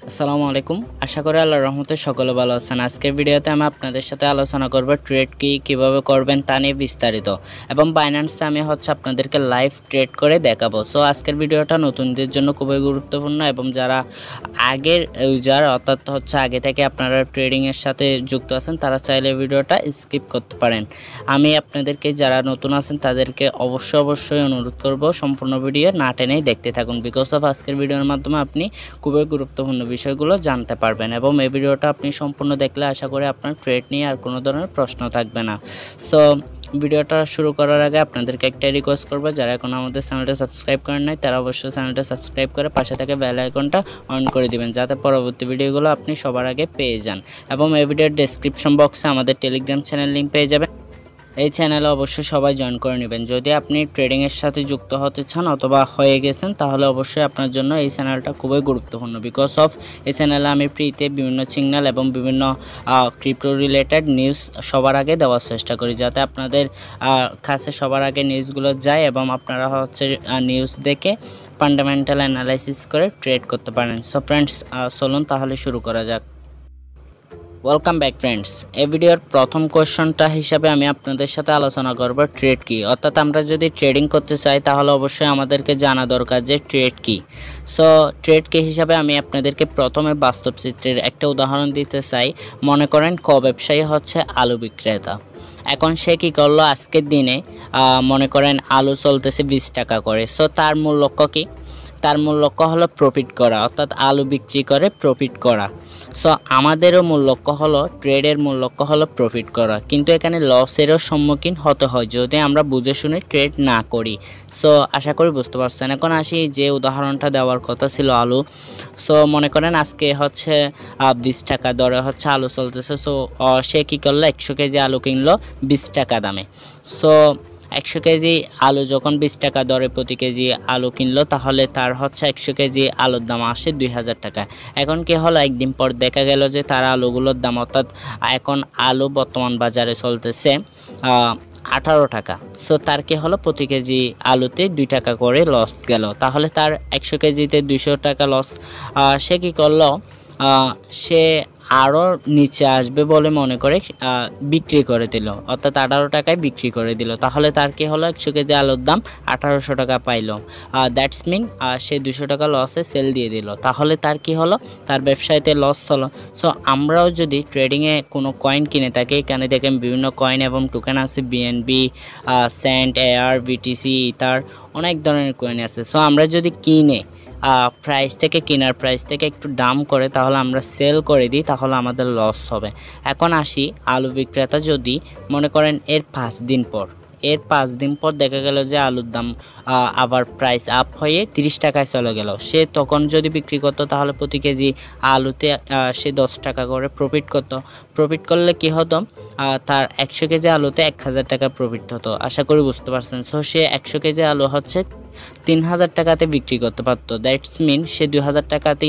আসসালামু আলাইকুম। আশা করি আল্লাহর রহমতে সকলে ভালো আছেন। আজকের ভিডিওতে আমি আপনাদের সাথে আলোচনা করব ট্রেড কি কিভাবে করবেন তা নিয়ে বিস্তারিত, এবং বাইন্যান্সে আমি আপনাদেরকে লাইভ ট্রেড করে দেখাবো। সো আজকের ভিডিওটা নতুনদের জন্য খুবই গুরুত্বপূর্ণ, এবং যারা আগের ইউজার অর্থাৎ আগে থেকে আপনারা ট্রেডিংয়ের সাথে যুক্ত আছেন তারা চাইলে ভিডিওটা স্কিপ করতে পারেন। আমি আপনাদেরকে যারা নতুন আছেন তাদেরকে অবশ্যই অনুরোধ করব সম্পূর্ণ ভিডিও না টেনেই দেখতে থাকুন, বিকজ অফ আজকের ভিডিওর মাধ্যমে আপনি খুবই গুরুত্বপূর্ণ বিষয়গুলো জানতে পারবেন, এবং এই ভিডিওটা আপনি সম্পূর্ণ দেখলে আশা করি আপনার ট্রেড নিয়ে আর কোনো ধরনের প্রশ্ন থাকবে না। সো ভিডিওটা শুরু করার আগে আপনাদেরকে একটা রিকোয়েস্ট করব, যারা এখন আমাদের চ্যানেলটা সাবস্ক্রাইব করেন নাই তারা অবশ্যই চ্যানেলটা সাবস্ক্রাইব করে পাশে থেকে বেল আইকনটা অন করে দিবেন, যাতে পরবর্তী ভিডিওগুলো আপনি সবার আগে পেয়ে যান। এবং এই ভিডিওর ডেসক্রিপশন বক্সে আমাদের টেলিগ্রাম চ্যানেল লিঙ্ক পেয়ে যাবেন। এই চ্যানেলে অবশ্যই সবাই জয়েন করে নেবেন। যদি আপনি ট্রেডিংয়ের সাথে যুক্ত হতে চান অথবা হয়ে গেছেন, তাহলে অবশ্যই আপনার জন্য এই চ্যানেলটা খুবই গুরুত্বপূর্ণ, বিকজ অফ এই চ্যানেলে আমি ফ্রিতে বিভিন্ন সিগন্যাল এবং বিভিন্ন ক্রিপ্টো রিলেটেড নিউজ সবার আগে দেওয়ার চেষ্টা করি, যাতে আপনাদের কাছে সবার আগে নিউজগুলো যায় এবং আপনারা নিউজ দেখে ফান্ডামেন্টাল অ্যানালাইসিস করে ট্রেড করতে পারেন। সো ফ্রেন্ডস, চলুন তাহলে শুরু করা যাক। Welcome back friends. এই ভিডিওর প্রথম কোয়েশ্চনটা হিসাবে আমি আপনাদের সাথে আলোচনা করব ট্রেড কি। অর্থাৎ আমরা যদি ট্রেডিং করতে চাই তাহলে অবশ্যই আমাদেরকে জানা দরকার যে ট্রেড কি। সো ট্রেড কি হিসাবে আমি আপনাদেরকে প্রথমে বাস্তব চিত্রের একটা উদাহরণ দিতে চাই। মনে করেন ব্যবসায়ী হচ্ছে আলু বিক্রেতা। এখন সে কী করলো, আজকের দিনে মনে করেন আলু চলতেছে 20 টাকা করে। সো তার মূল লক্ষ্য কী? তার মূল লক্ষ্য হলো প্রফিট করা, অর্থাৎ আলু বিক্রি করে প্রফিট করা। সো আমাদেরও মূল লক্ষ্য হলো, ট্রেডের মূল লক্ষ্য হলো প্রফিট করা, কিন্তু এখানে লসেরও সম্মুখীন হতে হয় যদি আমরা বুঝে শুনে ট্রেড না করি। সো আশা করি বুঝতে পারছেন। এখন আসি যে উদাহরণটা দেওয়ার কথা ছিল আলু। সো মনে করেন আজকে 20 টাকা দরে আলু চলতেছে। সো সে কী করলো, 100 কেজি আলু কিনলো 20 টাকা দামে। সো 100 কেজি আলু যখন 20 টাকা দরে প্রতি কেজি আলু কিনলো, তাহলে তার 100 কেজি আলুর দাম আসে 2000 টাকা। এখন কি হলো, একদিন পর দেখা গেল যে তার আলুগুলোর দাম, অর্থাৎ এখন আলু বর্তমান বাজারে চলতেছে 18 টাকা। সো তার কি হলো, প্রতি কেজি আলুতে 2 টাকা করে লস গেল। তাহলে তার 100 কেজিতে 200 টাকা লস। সে কী করলো, সে আরও নিচে আসবে বলে মনে করে বিক্রি করে দিল, অর্থাৎ 18 টাকায় বিক্রি করে দিল। তাহলে তার কি হলো, 100 কেজি আলুর দাম 1800 টাকা পাইল। দ্যাটস মিন সে 200 টাকা লসে সেল দিয়ে দিল। তাহলে তার কি হলো, তার ব্যবসায়তে লস হলো। সো আমরাও যদি ট্রেডিংয়ে কোনো কয়েন কিনে থাকি, এখানে দেখেন বিভিন্ন কয়েন এবং টোকেন আছে, BNB, sand, AR, BTC, ether, অনেক ধরনের কয়েন আছে। সো আমরা যদি কিনে প্রাইস থেকে, কেনার প্রাইস থেকে একটু দাম করে তাহলে আমরা সেল করে দিই, তাহলে আমাদের লস হবে। এখন আসি, আলু বিক্রেতা যদি মনে করেন এর 5 দিন পর দেখা গেল যে আলুর দাম আবার প্রাইস আপ হয়ে 30 টাকায় চলে গেল, সে তখন যদি বিক্রি করতো তাহলে প্রতি কেজি আলুতে সে 10 টাকা করে প্রফিট করতো। প্রফিট করলে কি হতো, তার 100 কেজি আলুতে 1000 টাকা প্রফিট হতো। আশা করি বুঝতে পারছেন। সো সে 100 কেজি আলু 3000 টাকাতে বিক্রি করতে পারতো। দ্যাটস মিন সে 2000 টাকাতে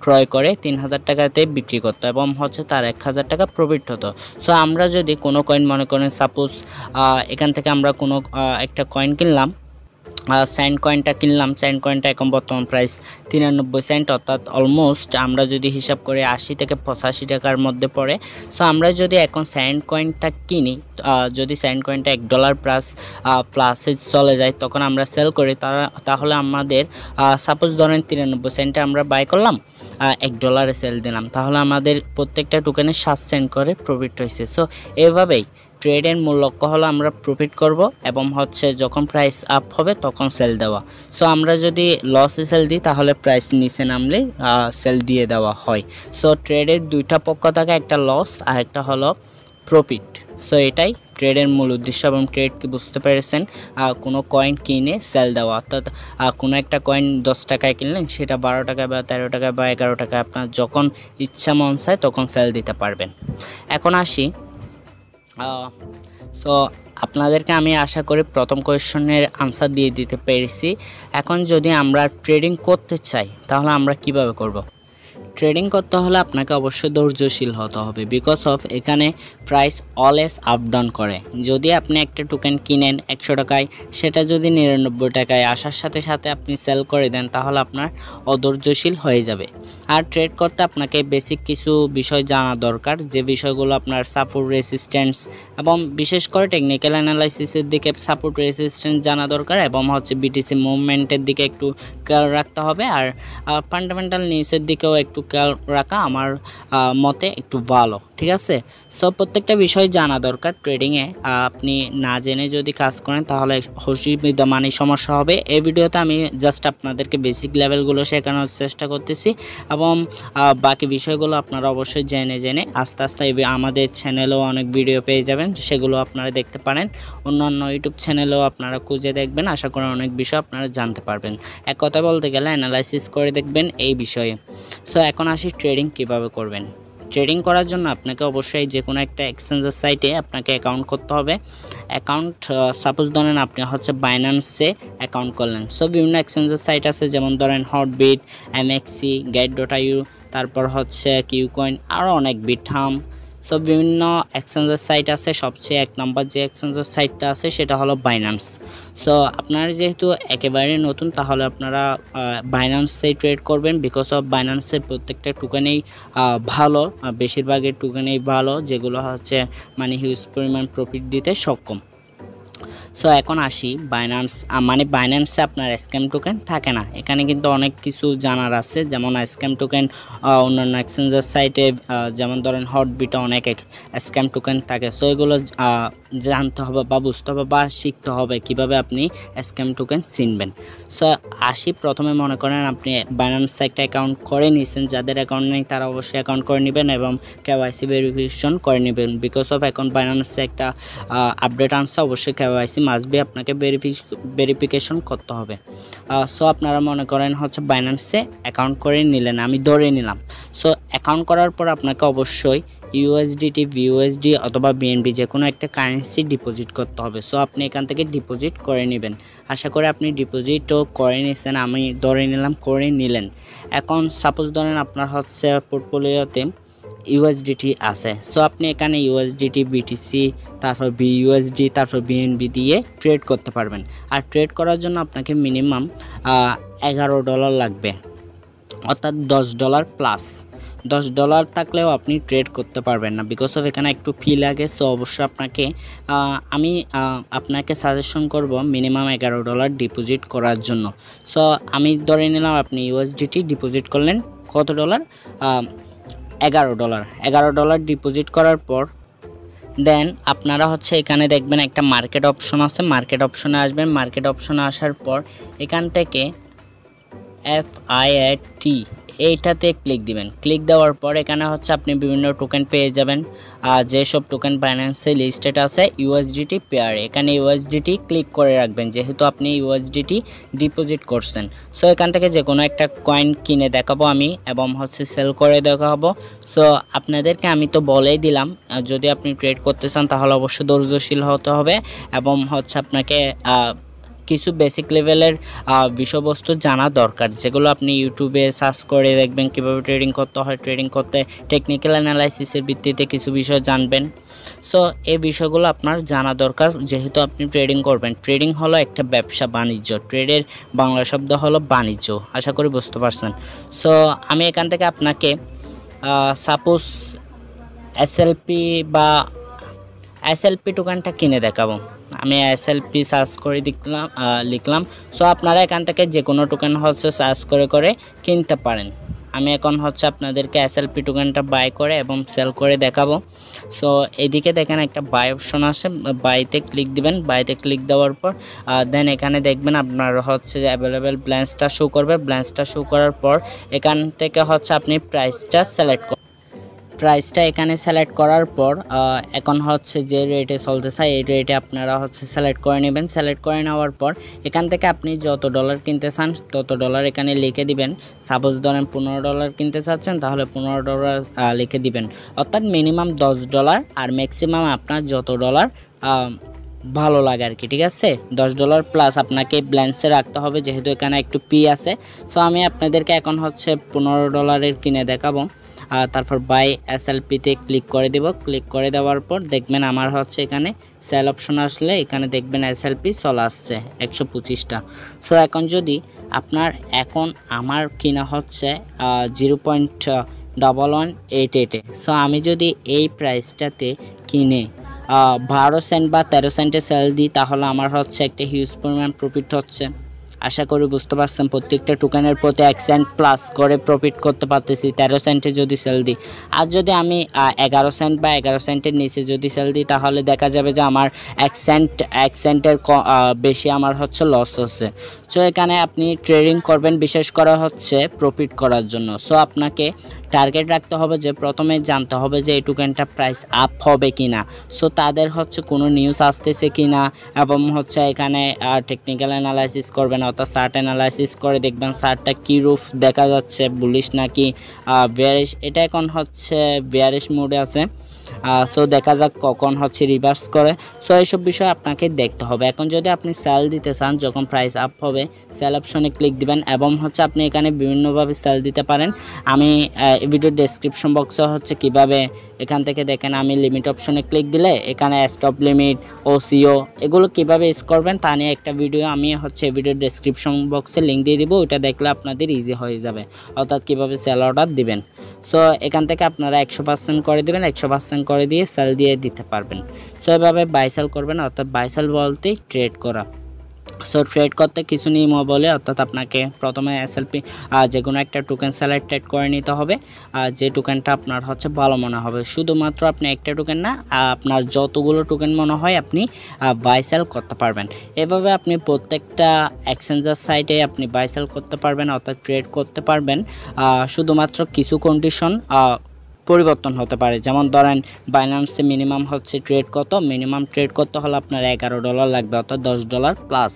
ক্রয় করে 3000 টাকাতে বিক্রি করতো, এবং তার 1000 টাকা প্রফিট হতো। সো আমরা যদি কোনো কয়েন মনে করেন, সাপোজ এখান থেকে আমরা কোনো একটা কয়েন কিনলাম, স্যান্ড কয়েনটা কিনলাম। স্যান্ড কয়েনটা এখন বর্তমান প্রাইস 93 সেন্ট, অর্থাৎ অলমোস্ট আমরা যদি হিসাব করে 80 থেকে 85 টাকার মধ্যে পড়ে। সো আমরা যদি এখন স্যান্ড কয়েনটা কিনি, যদি স্যান্ড কয়েনটা $1 প্লাসে চলে যায়, তখন আমরা সেল করি। তাহলে আমাদের সাপোজ ধরেন 93 সেন্টে আমরা বাই করলাম, $1 সেল দিলাম, তাহলে আমাদের প্রত্যেকটা টোকেনে 7 সেন্ট করে প্রফিট হয়েছে। সো এভাবেই ট্রেডের মূল লক্ষ্য হলো আমরা প্রফিট করব, এবং যখন প্রাইস আপ হবে তখন সেল দেওয়া। সো আমরা যদি লসে সেল দিই তাহলে প্রাইস নিচে নামলে সেল দিয়ে দেওয়া হয়। সো ট্রেডের দুইটা পক্ষ থাকে, একটা লস আর একটা হলো প্রফিট। সো এটাই ট্রেডের মূল উদ্দেশ্য, এবং ট্রেড কি বুঝতে পেরেছেন, কোনো কয়েন কিনে সেল দেওয়া, অর্থাৎ কোনো একটা কয়েন 10 টাকায় কিনলেন, সেটা 12 টাকা বা 13 টাকা বা 11 টাকা আপনার যখন ইচ্ছা মন চায় তখন সেল দিতে পারবেন। এখন আসি, সো আপনাদেরকে আমি আশা করি প্রথম কোয়েশ্চনের আনসার দিয়ে দিতে পেরেছি। এখন যদি আমরা ট্রেডিং করতে চাই তাহলে আমরা কিভাবে করব। ট্রেডিং করতে হলে আপনাকে অবশ্যই ধৈর্যশীল হতে হবে, বিকজ অফ এখানে প্রাইস অলওয়েজ আপ ডাউন করে। যদি আপনি একটা টোকেন কিনেন 100 টাকায়, সেটা যদি 99 টাকায় আসার সাথে সাথে আপনি সেল করে দেন, তাহলে আপনার অধৈর্যশীল হয়ে যাবে। আর ট্রেড করতে আপনাকে বেসিক কিছু বিষয় জানা দরকার, যে বিষয়গুলো আপনার সাপোর্ট রেসিস্ট্যান্স এবং বিশেষ করে টেকনিক্যাল অ্যানালাইসিসের দিকে সাপোর্ট রেসিস্ট্যান্স জানা দরকার, এবং হচ্ছে বিটিসি মুভমেন্টের দিকে একটু খেয়াল রাখতে হবে। আর ফান্ডামেন্টাল নিউজের দিকেও একটু খেয়াল রাখা আমার মতে একটু ভালো, ঠিক আছে। সব প্রত্যেকটা বিষয় জানা দরকার ট্রেডিংয়ে। আপনি না জেনে যদি কাজ করেন তাহলে অসুবিধা মানে সমস্যা হবে। এই ভিডিওতে আমি জাস্ট আপনাদেরকে বেসিক লেভেলগুলো শেখানোর চেষ্টা করতেছি, এবং বাকি বিষয়গুলো আপনারা অবশ্যই জেনে আস্তে আস্তে আমাদের চ্যানেলেও অনেক ভিডিও পেয়ে যাবেন, সেগুলো আপনারা দেখতে পারেন। অন্যান্য ইউটিউব চ্যানেলেও আপনারা খুঁজে দেখবেন, আশা করি অনেক বিষয় আপনারা জানতে পারবেন। এক কথা বলতে গেলে অ্যানালাইসিস করে দেখবেন এই বিষয়ে। সো এখন আসি ট্রেডিং কিভাবে করবেন। ট্রেডিং করার জন্য আপনাকে অবশ্যই যে কোনো একটা এক্সচেঞ্জের সাইটে আপনাকে অ্যাকাউন্ট করতে হবে। অ্যাকাউন্ট সাপোজ ধরেন আপনি হচ্ছে বাইন্যান্সে অ্যাকাউন্ট করলেন। সো বিভিন্ন এক্সচেঞ্জের সাইট আছে, যেমন ধরেন হটবিট, mexc, get.io, তারপর হচ্ছে কিউকয়েন, আরও অনেক বিটহাম। সো বিভিন্ন এক্সচেঞ্জের সাইট আছে। সবচেয়ে 1 নম্বর যে এক্সচেঞ্জের সাইটটা আছে সেটা হলো বাইন্যান্স। সো আপনারা যেহেতু একেবারে নতুন, তাহলে আপনারা বাইন্যান্সে ট্রেড করবেন, বিকজ অফ বাইন্যান্সের প্রত্যেকটা টোকেনেই ভালো, বেশিরভাগের টোকেনেই ভালো, যেগুলো হচ্ছে মানে হিউজ পরিমাণ প্রফিট দিতে সক্ষম। সো এখন আসি বাইন্যান্স, মানে বাইন্যান্সে আপনার স্ক্যাম টোকেন থাকে না। এখানে কিন্তু অনেক কিছু জানার আছে, যেমন স্ক্যাম টোকেন অন্যান্য এক্সচেঞ্জের সাইটে যেমন ধরেন হটবিটে অনেক স্ক্যাম টোকেন থাকে। সো এগুলো জানতে হবে বা বুঝতে হবে বা শিখতে হবে কীভাবে আপনি স্ক্যাম টোকেন চিনবেন। সো আসি প্রথমে, মনে করেন আপনি বাইন্যান্সে একটা অ্যাকাউন্ট করে নিয়েছেন, যাদের অ্যাকাউন্ট নেই তারা অবশ্যই অ্যাকাউন্ট করে নেবেন এবং কেওয়াইসি ভেরিফিকেশন করে নেবেন, বিকজ অফ এখন বাইন্যান্সে একটা আপডেট আনছে, অবশ্যই কেওয়াইসি মাস্ট বি আপনাকে ভেরিফিকেশন করতে হবে। সো আপনারা মনে করেন হচ্ছে বাইন্যান্সে অ্যাকাউন্ট করে নিলেন, আমি ধরে নিলাম। সো অ্যাকাউন্ট করার পর আপনাকে অবশ্যই ইউএসডিটি, বিইউএসডি অথবা বিএনবি যে কোনো একটা কারেন্সি ডিপোজিট করতে হবে। সো আপনি এখান থেকে ডিপোজিট করে নেবেন। আশা করি আপনি ডিপোজিটও করে নিয়েছেন, আমি ধরে নিলাম করে নিলেন। এখন সাপোজ ধরেন আপনার হচ্ছে পোর্টফোলিওতে ইউএসডিটি আছে। সো আপনি এখানে ইউএসডিটি, বিটিসি, তারপর বিইউএসডি, তারপর বিএনবি দিয়ে ট্রেড করতে পারবেন। আর ট্রেড করার জন্য আপনাকে মিনিমাম $11 লাগবে, অর্থাৎ $10 প্লাস। $10 থাকলেও আপনি ট্রেড করতে পারবেন না, বিকজ অফ এখানে একটু ফি লাগে। সো অবশ্যই আমি আপনাকে সাজেশন করব মিনিমাম $11 ডিপোজিট করার জন্য। সো আমি ধরে নিলাম আপনি ইউএসডিটি ডিপোজিট করলেন কত ডলার, $11 ডিপোজিট করার পর দেন আপনারা হচ্ছে এখানে দেখবেন একটা মার্কেট অপশন আছে, মার্কেট অপশনে আসবেন। মার্কেট অপশনে আসার পর এখান থেকে FIAT এইটাতে ক্লিক দিবেন। ক্লিক দেওয়ার পর এখানে হচ্ছে আপনি বিভিন্ন টোকেন পেয়ে যাবেন, যেসব টোকেন বাইন্যান্সে লিস্টেড আছে ইউএসডিটি পেয়ার। এখানে ইউএসডিটি ক্লিক করে রাখবেন, যেহেতু আপনি ইউএসডিটি ডিপোজিট করছেন। সো এখান থেকে যে কোনো একটা কয়েন কিনে দেখাবো আমি, এবং হচ্ছে সেল করে দেখাবো। সো আপনাদেরকে আমি তো বলেই দিলাম, যদি আপনি ট্রেড করতে চান তাহলে অবশ্যই ধৈর্যশীল হতে হবে, এবং হচ্ছে আপনাকে কিছু বেসিক লেভেলের বিষয়বস্তু জানা দরকার, যেগুলো আপনি ইউটিউবে সার্চ করে দেখবেন কীভাবে ট্রেডিং করতে হয়। ট্রেডিং করতে টেকনিক্যাল অ্যানালাইসিসের ভিত্তিতে কিছু বিষয় জানবেন। সো এই বিষয়গুলো আপনার জানা দরকার, যেহেতু আপনি ট্রেডিং করবেন। ট্রেডিং হলো একটা ব্যবসা বাণিজ্য, ট্রেডের বাংলা শব্দ হলো বাণিজ্য, আশা করি বুঝতে পারছেন। সো আমি এখান থেকে আপনাকে সাপোজ এসএলপি টোকেনটা কিনে দেখাবো। আমি এসএলপি সার্চ করে লিখলাম। সো আপনারা এখান থেকে যে কোনো টোকেন হচ্ছে সার্চ করে কিনতে পারেন। আমি এখন হচ্ছে আপনাদেরকে এসএলপি টোকেনটা বাই করে এবং সেল করে দেখাবো। সো এদিকে দেখেন একটা বাই অপশন আছে, বাইতে ক্লিক দিবেন। বাইতে ক্লিক দেওয়ার পর দেন এখানে দেখবেন আপনার হচ্ছে অ্যাভেলেবেল ব্যালেন্সটা শো করবে। ব্যালেন্সটা শো করার পর এখান থেকে হচ্ছে আপনি প্রাইসটা সিলেক্ট প্রাইসটা এখানে সিলেক্ট করার পর এখন হচ্ছে যে রেটে চলতেছে এই রেটে আপনারা হচ্ছে সিলেক্ট করে নেবেন। সিলেক্ট করে নেওয়ার পর এখান থেকে আপনি যত ডলার কিনতে চান তত ডলার এখানে লিখে দিবেন। সাপোজ ধরেন $15 কিনতে চাচ্ছেন, তাহলে $15 লিখে দিবেন, অর্থাৎ মিনিমাম $10 আর ম্যাক্সিমাম আপনার যত ডলার ভালো লাগে আর কি, ঠিক আছে। $10 প্লাস আপনাকে ব্যালেন্সে রাখতে হবে, যেহেতু এখানে একটু পি আছে। সো আমি আপনাদেরকে এখন হচ্ছে $15 কিনে দেখাবো। তারপর বাই এসএলপিতে ক্লিক করে দিব। ক্লিক করে দেওয়ার পর দেখবেন আমার হচ্ছে এখানে সেল অপশন আসলে এখানে দেখবেন এসএলপি চলে আসছে 125টা। সো এখন যদি আপনার এখন আমার কিনা হচ্ছে 0.1188, সো আমি যদি এই প্রাইসটাতে কিনে 12 সেন্ট বা 13 সেন্টে সেল দিই, তাহলে আমার হচ্ছে একটা হিউজ পরিমাণ প্রফিট হচ্ছে। আশা করি বুঝতে পারছেন, প্রত্যেকটা টোকেনের প্রতি 1 সেন্ট প্লাস করে প্রফিট করতে পারতেছি 13 সেন্টে যদি সেল দিই। আর যদি আমি 11 সেন্ট বা 11 সেন্টের নিচে যদি সেল দিই, তাহলে দেখা যাবে যে আমার 1 সেন্টের বেশি আমার হচ্ছে লস হচ্ছে। সো এখানে আপনি ট্রেডিং করবেন বিশেষ করে হচ্ছে প্রফিট করার জন্য। সো আপনাকে টার্গেট রাখতে হবে যে প্রথমে জানতে হবে যে এই টোকেনটা প্রাইস আপ হবে কিনা, সো তাদের হচ্ছে কোনো নিউজ আসতেছে কিনা, এবং হচ্ছে এখানে টেকনিক্যাল অ্যানালাইসিস করবেন, অর্থাৎ চার্ট অ্যানালাইসিস করে দেখবেন চার্টটা কী রূপ দেখা যাচ্ছে, বুলিশ নাকি বেয়ারিশ। এটা এখন হচ্ছে বেয়ারিশ মোডে আছে। সো দেখা যাক কখন হচ্ছে রিভার্স করে। সো এইসব বিষয় আপনাকে দেখতে হবে। এখন যদি আপনি সেল দিতে চান, যখন প্রাইস আপ হবে সেল অপশনে ক্লিক দিবেন, এবং হচ্ছে আপনি এখানে বিভিন্নভাবে সেল দিতে পারেন। আমি ভিডিও ডেসক্রিপশন বক্সে হচ্ছে কিভাবে এখান থেকে দেখেন, আমি লিমিট অপশনে ক্লিক দিলে এখানে স্টপ লিমিট, ওসিও এগুলো কিভাবে ইউজ করবেন তা নিয়ে একটা ভিডিও আমি হচ্ছে ভিডিও ডেসক্রিপশন বক্সে লিঙ্ক দিয়ে দিব, ওইটা দেখলে আপনাদের ইজি হয়ে যাবে, অর্থাৎ কিভাবে সেল অর্ডার দিবেন। সো এখান থেকে আপনারা 100% করে দিবেন, 100% করে দিয়ে সেল দিয়ে দিতে পারবেন। সো এভাবে বাই সেল করবেন, অর্থাৎ বাই সেল বলতে ট্রেড করা। সো ট্রেড করতে কিছু নিয়ম বলে, অর্থাৎ আপনাকে প্রথমে এসএলপি যে কোনো একটা টোকেন সিলেক্টেড করে নিতে হবে, যে টোকেনটা আপনার হচ্ছে ভালো মনে হবে। শুধুমাত্র আপনি একটা টোকেন না, আপনার যতগুলো টোকেন মনে হয় আপনি বাই সেল করতে পারবেন। এভাবে আপনি প্রত্যেকটা এক্সচেঞ্জের সাইটে আপনি বাই সেল করতে পারবেন, অর্থাৎ ট্রেড করতে পারবেন। শুধুমাত্র কিছু কন্ডিশন পরিবর্তন হতে পারে, যেমন ধরেন বাইন্যান্সে মিনিমাম হচ্ছে ট্রেড কত, মিনিমাম ট্রেড করতে হলে আপনার $11 লাগবে, অর্থাৎ $10 প্লাস।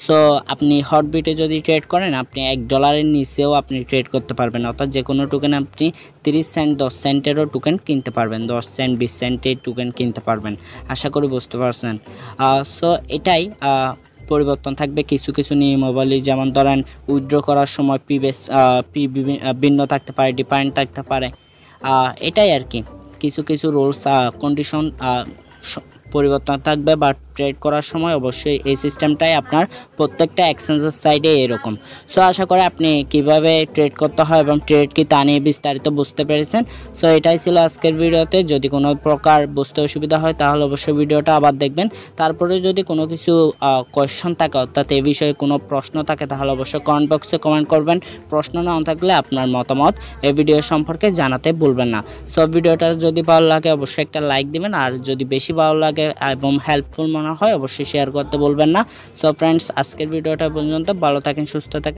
সো আপনি হটবিটে যদি ট্রেড করেন, আপনি $1 নিচেও আপনি ট্রেড করতে পারবেন, অর্থাৎ যে কোনো টোকেন আপনি 30 সেন্ট 10 সেন্টেরও টোকেন কিনতে পারবেন, 10 সেন্ট 20 সেন্টের টোকেন কিনতে পারবেন। আশা করি বুঝতে পারছেন। সো এটাই পরিবর্তন থাকবে। কিছু কিছু নিয়মাবলী, যেমন ধরেন উইথড্র করার সময় পি ভিন্ন থাকতে পারে, ডিফারেন্ট থাকতে পারে। এটাই আর কি, কিছু কিছু রুলস কন্ডিশন পরিবর্তন থাকবে, বা ট্রেড করার সময় অবশ্যই এই সিস্টেমটাই আপনার প্রত্যেকটা এক্সচেঞ্জের সাইডে এরকম। সো আশা করি আপনি কিভাবে ট্রেড করতে হয় এবং ট্রেড কি তা নিয়ে বিস্তারিত বুঝতে পেরেছেন। সো এটাই ছিল আজকের ভিডিওতে। যদি কোনো প্রকার বুঝতে অসুবিধা হয় তাহলে অবশ্যই ভিডিওটা আবার দেখবেন। তারপরে যদি কোনো কিছু কোয়েশ্চন থাকে, অর্থাৎ এই বিষয়ে কোনো প্রশ্ন থাকে, তাহলে অবশ্যই কমেন্ট বক্সে কমেন্ট করবেন। প্রশ্ন না থাকলে আপনার মতামত এই ভিডিও সম্পর্কে জানাতে ভুলবেন না। সো ভিডিওটা যদি ভালো লাগে অবশ্যই একটা লাইক দিবেন, আর যদি বেশি ভালো লাগে এবং হেল্পফুল মনে হয় অবশ্যই শেয়ার করতে বলবেন না। সো ফ্রেন্ডস, আজকের ভিডিওটা পর্যন্ত। ভালো থাকেন, সুস্থ থাকেন।